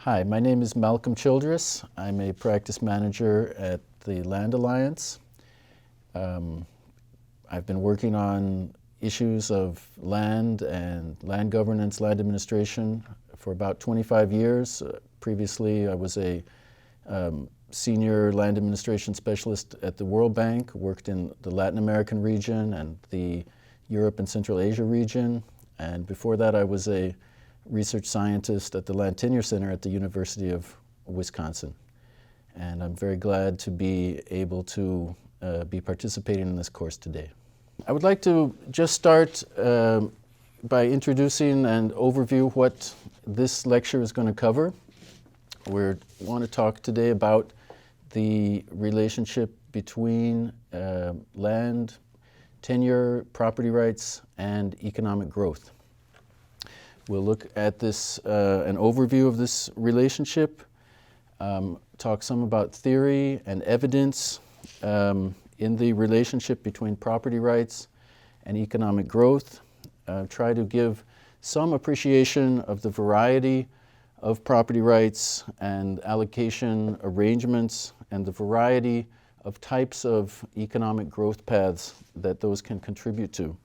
Hi, my name is Malcolm Childress. I'm a practice manager at the Land Alliance. I've been working on issues of land and land governance, land administration for about 25 years. Previously, I was a senior land administration specialist at the World Bank, worked in the Latin American region and the Europe and Central Asia region. And before that, I was a research scientist at the Land Tenure Center at the University of Wisconsin. And I'm very glad to be able to be participating in this course today. I would like to just start by introducing and overview what this lecture is going to cover. We want to talk today about the relationship between land, tenure, property rights, and economic growth. We'll look at this, an overview of this relationship, talk some about theory and evidence in the relationship between property rights and economic growth, try to give some appreciation of the variety of property rights and allocation arrangements and the variety of types of economic growth paths that those can contribute to,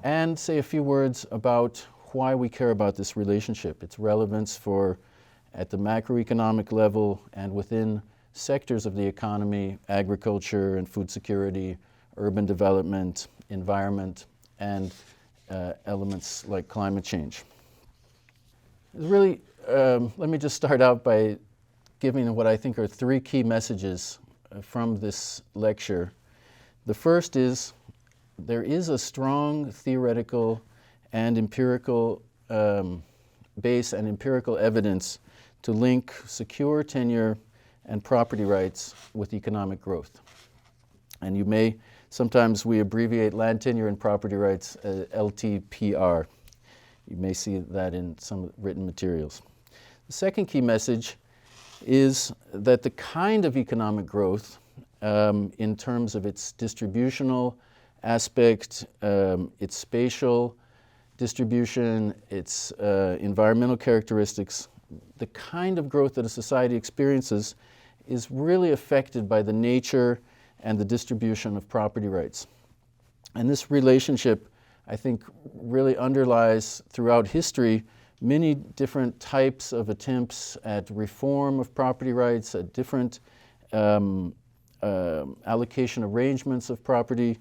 and say a few words about why we care about this relationship, its relevance for at the macroeconomic level and within sectors of the economy, agriculture and food security, urban development, environment, and elements like climate change. Really, let me just start out by giving what I think are three key messages from this lecture. The first is there is a strong theoretical and empirical base and empirical evidence to link secure tenure and property rights with economic growth. And you may, sometimes we abbreviate land tenure and property rights LTPR. You may see that in some written materials. The second key message is that the kind of economic growth in terms of its distributional aspect, its spatial distribution, its environmental characteristics, the kind of growth that a society experiences is really affected by the nature and the distribution of property rights. And this relationship, I think, really underlies throughout history many different types of attempts at reform of property rights, at different allocation arrangements of property.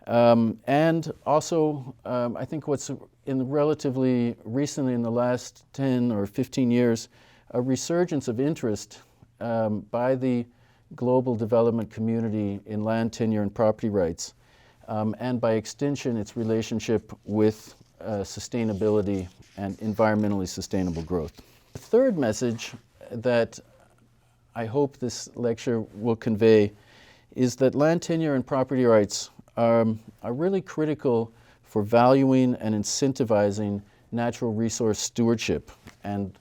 And also, I think what's in relatively recently in the last 10 or 15 years, a resurgence of interest by the global development community in land tenure and property rights, and by extension, its relationship with sustainability and environmentally sustainable growth. The third message that I hope this lecture will convey is that land tenure and property rights are really critical for valuing and incentivizing natural resource stewardship and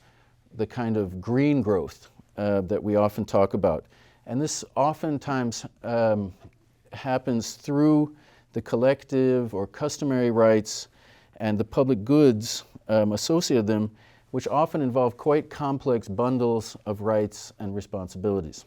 the kind of green growth that we often talk about. And this oftentimes happens through the collective or customary rights and the public goods associated with them, which often involve quite complex bundles of rights and responsibilities.